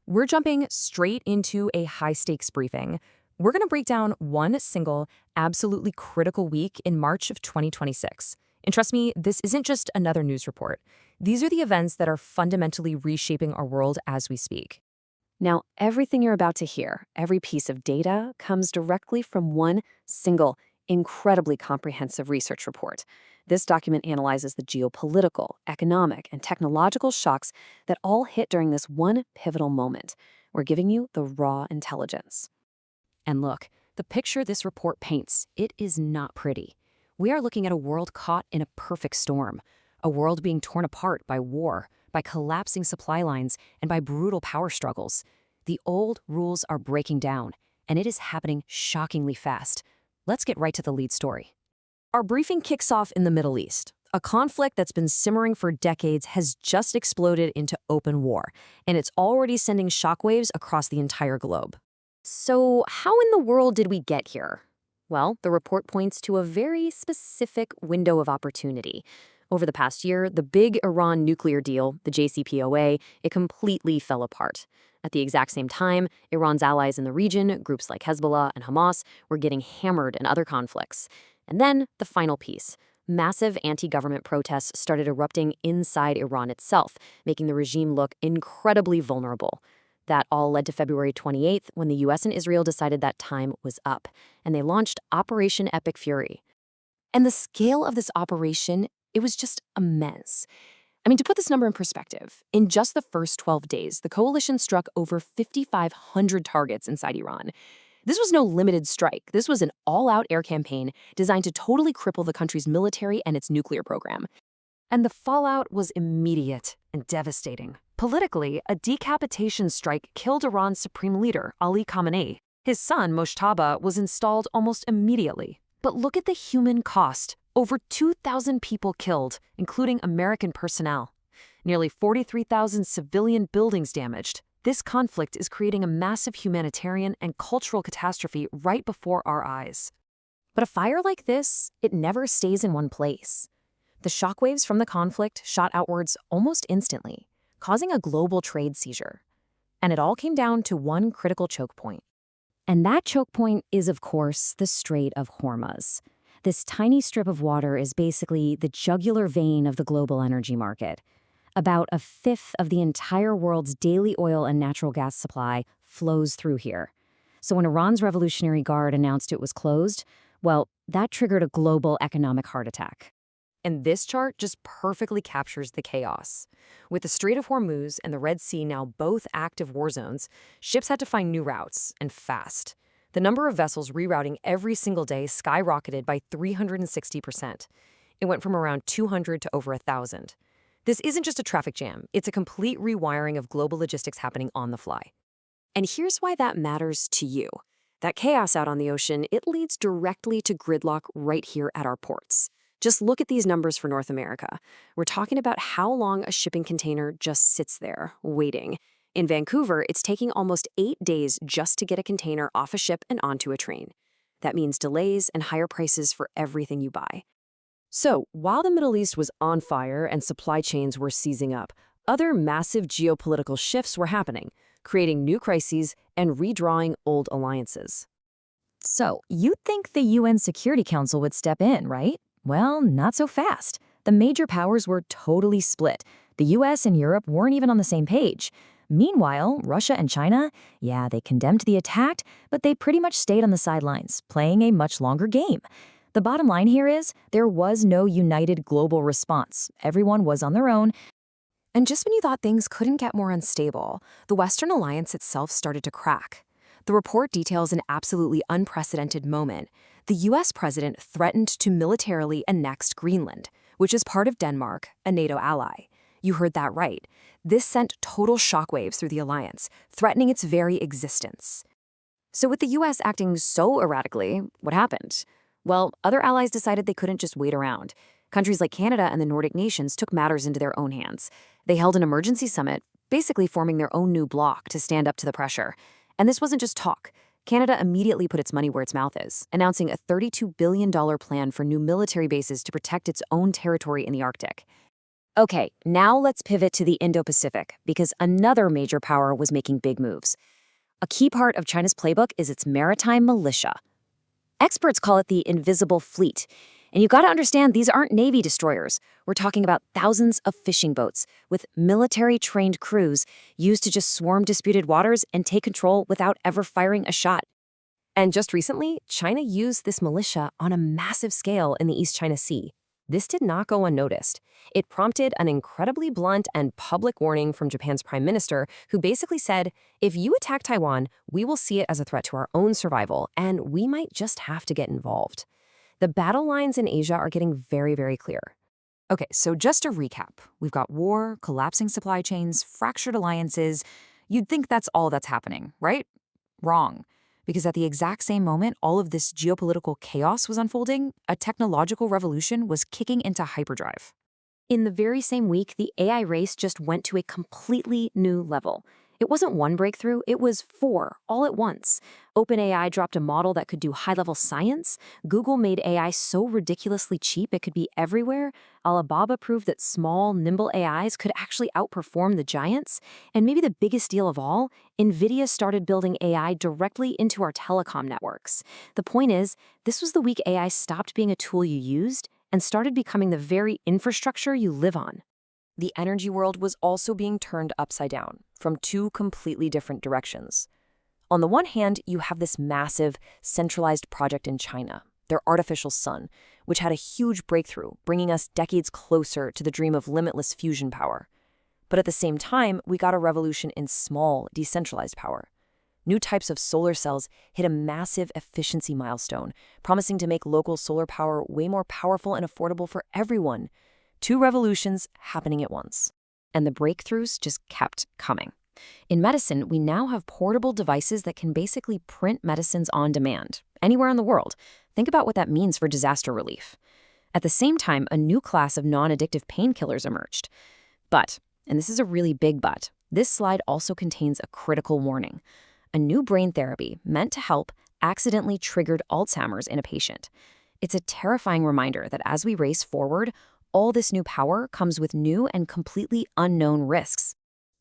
We're jumping straight into a high-stakes briefing. We're going to break down one single, absolutely critical week in March of 2026. And trust me, this isn't just another news report. These are the events that are fundamentally reshaping our world as we speak. Now, everything you're about to hear, every piece of data, comes directly from one single, incredibly comprehensive research report. This document analyzes the geopolitical, economic, and technological shocks that all hit during this one pivotal moment. We're giving you the raw intelligence. And look, the picture this report paints, it is not pretty. We are looking at a world caught in a perfect storm, a world being torn apart by war, by collapsing supply lines, and by brutal power struggles. The old rules are breaking down, and it is happening shockingly fast. Let's get right to the lead story. Our briefing kicks off in the Middle East. A conflict that's been simmering for decades has just exploded into open war, and it's already sending shockwaves across the entire globe. So, how in the world did we get here? Well, the report points to a very specific window of opportunity. Over the past year, the big Iran nuclear deal, the JCPOA, it completely fell apart. At the exact same time, Iran's allies in the region, groups like Hezbollah and Hamas, were getting hammered in other conflicts. And then, the final piece. Massive anti-government protests started erupting inside Iran itself, making the regime look incredibly vulnerable. That all led to February 28th, when the US and Israel decided that time was up, and they launched Operation Epic Fury. And the scale of this operation, it was just immense. I mean, to put this number in perspective, in just the first 12 days, the coalition struck over 5,500 targets inside Iran. This was no limited strike. This was an all-out air campaign designed to totally cripple the country's military and its nuclear program. And the fallout was immediate and devastating. Politically, a decapitation strike killed Iran's supreme leader, Ali Khamenei. His son, Moshtaba, was installed almost immediately. But look at the human cost. Over 2,000 people killed, including American personnel. Nearly 43,000 civilian buildings damaged. This conflict is creating a massive humanitarian and cultural catastrophe right before our eyes. But a fire like this, it never stays in one place. The shockwaves from the conflict shot outwards almost instantly, causing a global trade seizure. And it all came down to one critical choke point. And that choke point is, of course, the Strait of Hormuz. This tiny strip of water is basically the jugular vein of the global energy market. About a fifth of the entire world's daily oil and natural gas supply flows through here. So when Iran's Revolutionary Guard announced it was closed, well, that triggered a global economic heart attack. And this chart just perfectly captures the chaos. With the Strait of Hormuz and the Red Sea now both active war zones, ships had to find new routes, and fast. The number of vessels rerouting every single day skyrocketed by 360%. It went from around 200 to over 1,000. This isn't just a traffic jam, it's a complete rewiring of global logistics happening on the fly. And here's why that matters to you. That chaos out on the ocean, it leads directly to gridlock right here at our ports. Just look at these numbers for North America. We're talking about how long a shipping container just sits there, waiting. In Vancouver, it's taking almost 8 days just to get a container off a ship and onto a train. That means delays and higher prices for everything you buy. So, while the Middle East was on fire and supply chains were seizing up, other massive geopolitical shifts were happening, creating new crises and redrawing old alliances. So, you'd think the UN Security Council would step in, right? Well, not so fast. The major powers were totally split. The US and Europe weren't even on the same page. Meanwhile, Russia and China, yeah, they condemned the attack, but they pretty much stayed on the sidelines, playing a much longer game. The bottom line here is, there was no united global response. Everyone was on their own. And just when you thought things couldn't get more unstable, the Western alliance itself started to crack. The report details an absolutely unprecedented moment. The US president threatened to militarily annex Greenland, which is part of Denmark, a NATO ally. You heard that right. This sent total shockwaves through the alliance, threatening its very existence. So with the US acting so erratically, what happened? Well, other allies decided they couldn't just wait around. Countries like Canada and the Nordic nations took matters into their own hands. They held an emergency summit, basically forming their own new bloc to stand up to the pressure. And this wasn't just talk. Canada immediately put its money where its mouth is, announcing a $32 billion plan for new military bases to protect its own territory in the Arctic. Okay, now let's pivot to the Indo-Pacific, because another major power was making big moves. A key part of China's playbook is its maritime militia. Experts call it the invisible fleet. And you gotta understand, these aren't Navy destroyers. We're talking about thousands of fishing boats with military-trained crews used to just swarm disputed waters and take control without ever firing a shot. And just recently, China used this militia on a massive scale in the East China Sea. This did not go unnoticed. It prompted an incredibly blunt and public warning from Japan's prime minister, who basically said, if you attack Taiwan, we will see it as a threat to our own survival, and we might just have to get involved. The battle lines in Asia are getting very, very clear. Okay, so just to recap, we've got war, collapsing supply chains, fractured alliances. You'd think that's all that's happening, right? Wrong. Because at the exact same moment all of this geopolitical chaos was unfolding, a technological revolution was kicking into hyperdrive. In the very same week, the AI race just went to a completely new level. It wasn't one breakthrough, it was four, all at once. OpenAI dropped a model that could do high-level science. Google made AI so ridiculously cheap it could be everywhere. Alibaba proved that small, nimble AIs could actually outperform the giants. And maybe the biggest deal of all, NVIDIA started building AI directly into our telecom networks. The point is, this was the week AI stopped being a tool you used and started becoming the very infrastructure you live on. The energy world was also being turned upside down from two completely different directions. On the one hand, you have this massive, centralized project in China, their artificial sun, which had a huge breakthrough, bringing us decades closer to the dream of limitless fusion power. But at the same time, we got a revolution in small, decentralized power. New types of solar cells hit a massive efficiency milestone, promising to make local solar power way more powerful and affordable for everyone. Two revolutions happening at once. And the breakthroughs just kept coming. In medicine, we now have portable devices that can basically print medicines on demand, anywhere in the world. Think about what that means for disaster relief. At the same time, a new class of non-addictive painkillers emerged. But, and this is a really big but, this slide also contains a critical warning. A new brain therapy meant to help accidentally triggered Alzheimer's in a patient. It's a terrifying reminder that as we race forward, all this new power comes with new and completely unknown risks.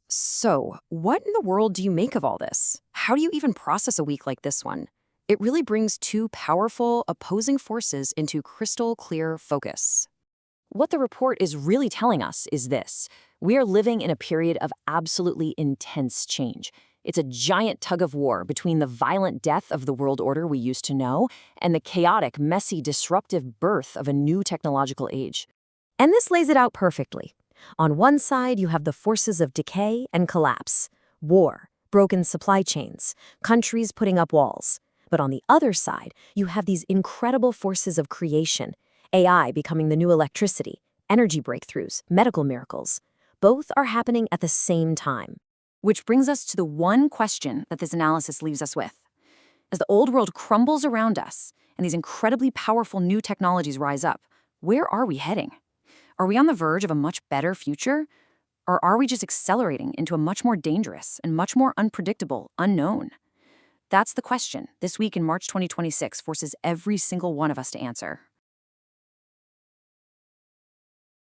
So, what in the world do you make of all this? How do you even process a week like this one? It really brings two powerful, opposing forces into crystal clear focus. What the report is really telling us is this: we are living in a period of absolutely intense change. It's a giant tug of war between the violent death of the world order we used to know and the chaotic, messy, disruptive birth of a new technological age. And this lays it out perfectly. On one side, you have the forces of decay and collapse, war, broken supply chains, countries putting up walls. But on the other side, you have these incredible forces of creation, AI becoming the new electricity, energy breakthroughs, medical miracles. Both are happening at the same time. Which brings us to the one question that this analysis leaves us with. As the old world crumbles around us and these incredibly powerful new technologies rise up, where are we heading? Are we on the verge of a much better future? Or are we just accelerating into a much more dangerous and much more unpredictable unknown? That's the question this week in March 2026 forces every single one of us to answer.